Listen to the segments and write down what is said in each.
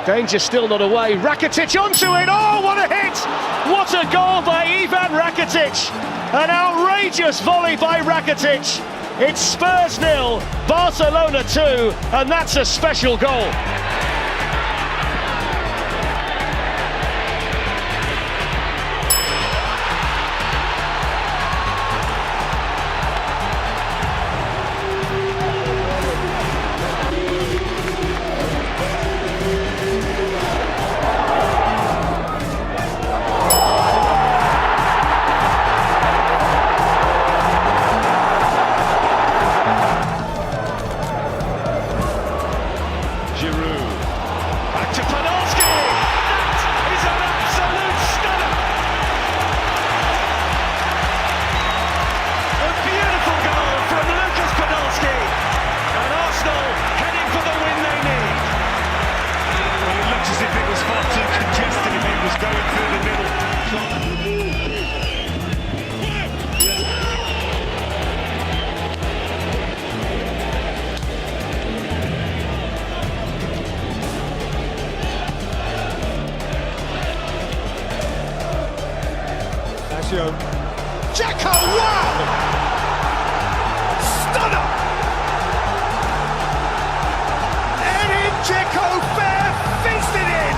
Danger still not away. Rakitic onto it. Oh, what a hit! What a goal by Ivan Rakitic! An outrageous volley by Rakitic. It's Spurs 0, Barcelona 2, and that's a special goal. Back to Podolski! That is an absolute stunner! A beautiful goal from Lucas Podolski, and Arsenal heading for the win they need. Well, it looks as if it was far too congested if it was going through the middle. Jacko, wow! Stunner! Edin Dzeko bare-fisted in!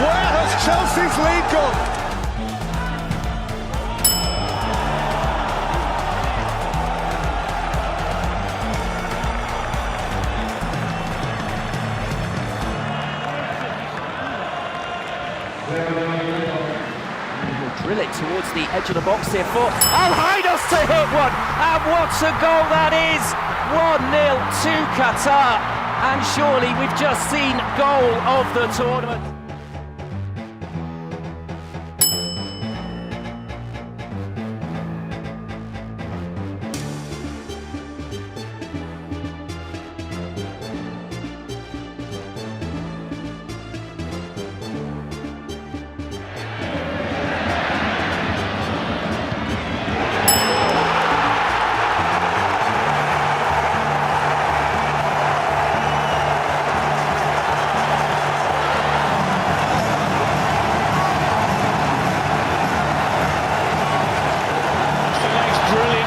Where has Chelsea's lead gone? Drill it towards the edge of the box here for Al-Haidos to hit one, and what a goal that is! 1-0 to Qatar, and surely we've just seen goal of the tournament.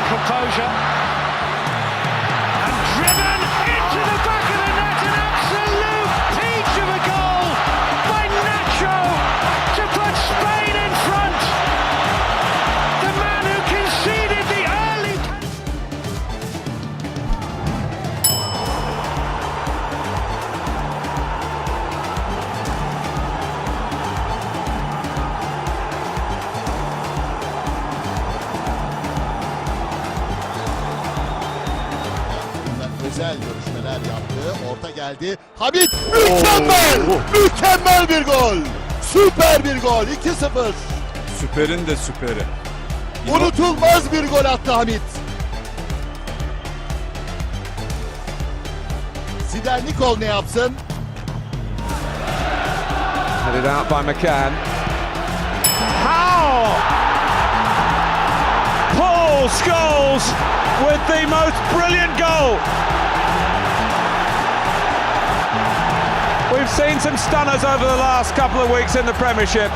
Composure and driven into the back of the net, an absolute peach of a goal by Nacho to put Spain in front. The man who conceded the early. Güzel görüşmeler yaptı. Orta geldi. Hamit mükemmel! Mükemmel bir gol! Süper bir gol. 2-0. Süperin de süperi. Unutulmaz bir gol attı Hamit. Sider Nikol ne yapsın? Headed out by McCann. How? Paul Scholes with the most brilliant goal. We've seen some stunners over the last couple of weeks in the Premiership.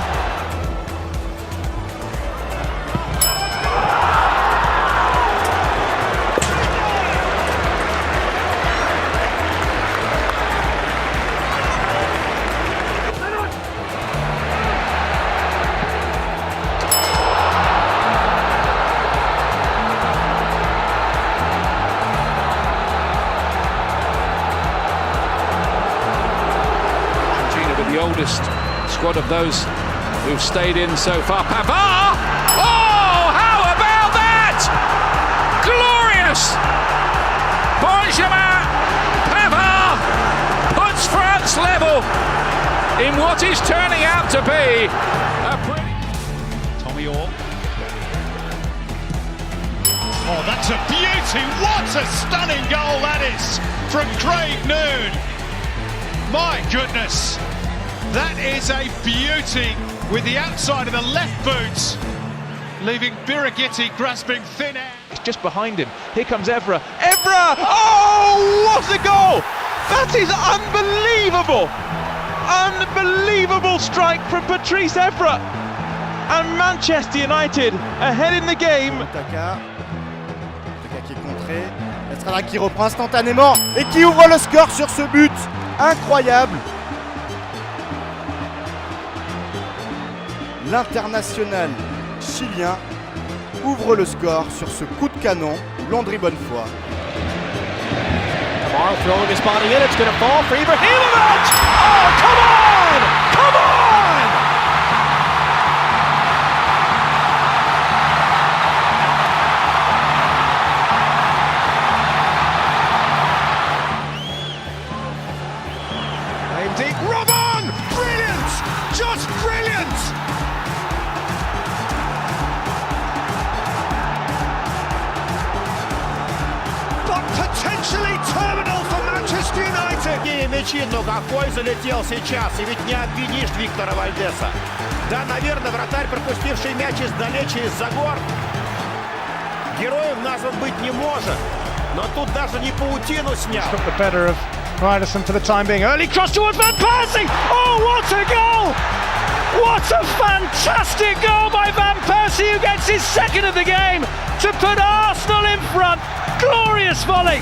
The oldest squad of those who've stayed in so far. Pavard! Oh, how about that? Glorious! Benjamin Pavard puts France level in what is turning out to be a pretty... Tommy Orr. Oh, that's a beauty! What a stunning goal that is from Craig Noon! My goodness! That is a beauty with the outside of the left boot, leaving Birighitti grasping thin air. It's just behind him. Here comes Evra. Evra! Oh, what a goal! That is unbelievable! Unbelievable strike from Patrice Evra! And Manchester United ahead in the game. Taka qui est contré. Estrada qui reprend instantanément et qui ouvre le score sur ce but. Incroyable. L'international chilien ouvre le score sur ce coup de canon. Landry Bonnefoy. Tomorrow throwing his body in, it's going to fall for Ibrahimovic! Oh, come on! Come on! Indeed, Robin! Brilliant! Just brilliant! But potentially terminal for Manchester United. Мячи, но какой залетел сейчас, и ведь не обвинишь Виктора Вальдеса. Да, наверное, вратарь, пропустивший мяч издалече из-за гор, героем назван быть не может. Но тут даже не паутину снял. Took the better of Ryerson for the time being. Early cross towards Van Persie. Oh, what a goal! What a fantastic goal by Van Persie, who gets his second of the game to put Arsenal in front. Glorious volley.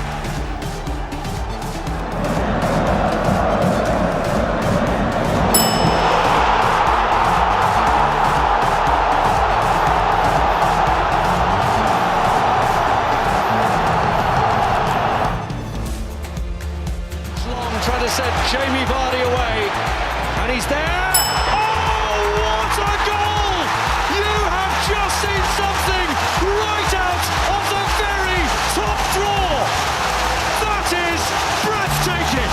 Trying to set Jamie Vardy away, and he's there. Oh, what a goal! You have just seen something right out of the very top drawer. That is breathtaking.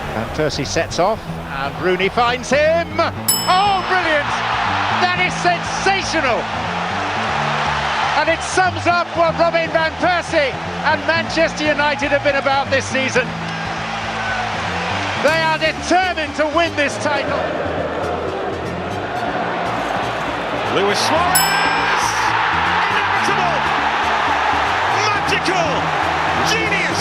The Van Persie sets off, and Rooney finds him. Oh, brilliant! That is sensational! And it sums up what Robin Van Persie and Manchester United have been about this season. They are determined to win this title. Luis Suarez! Inevitable! Magical! Genius!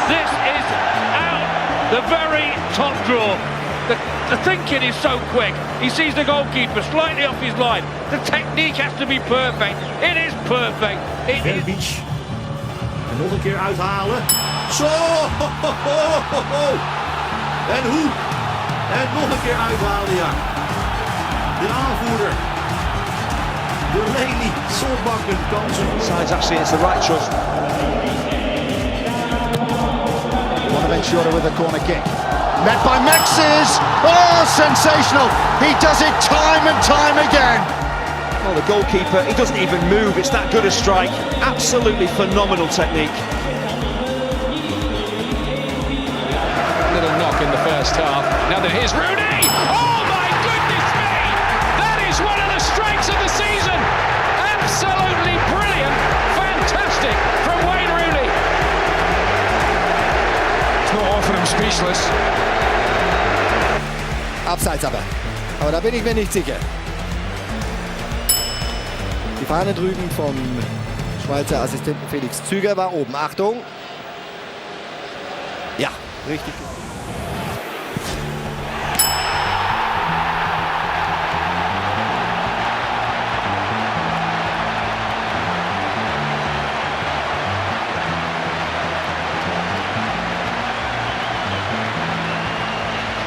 This is out the very top draw. The thinking is so quick. He sees the goalkeeper slightly off his line. The technique has to be perfect. It is perfect. It is. Verbic. En nog een keer uithalen. Zo! En hoe? En nog een keer uithalen, ja. De aanvoerder. De Lely. Solbakken kansen. Besides, actually, it's the right choice. Bonaventura with a corner kick. Met by Maxes. Oh, sensational. He does it time and time again. Well, the goalkeeper, he doesn't even move. It's that good a strike. Absolutely phenomenal technique. little knock in the first half. Now that here's Rooney. Oh my goodness me! That is one of the strikes of the season. Absolutely brilliant, fantastic from Wayne Rooney. It's not often I'm speechless. Abseits aber da bin ich mir nicht sicher. Die Fahne drüben vom Schweizer Assistenten Felix Züger war oben. Achtung! Ja, richtig.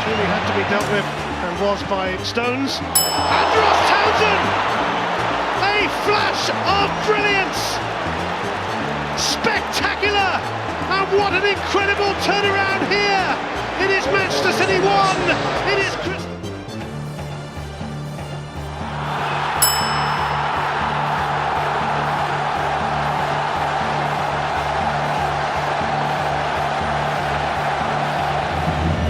Really had to be dealt with, and was by Stones. And Ross Townsend! A flash of brilliance! Spectacular! And what an incredible turnaround here! It is Manchester City 1! It is Crystal...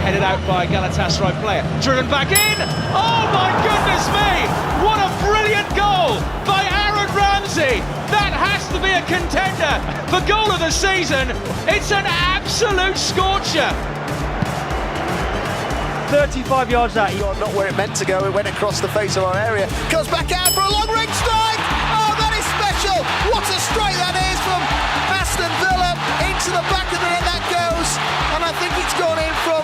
Headed out by a Galatasaray player, driven back in. Oh my goodness me! What a brilliant goal by Aaron Ramsey. That has to be a contender for goal of the season. It's an absolute scorcher. 35 yards out. Not where it meant to go. It went across the face of our area. Goes back out for a long range strike. Oh, that is special. What a strike that is from Aston Villa into the back of the net. That goes, and I think it's gone in from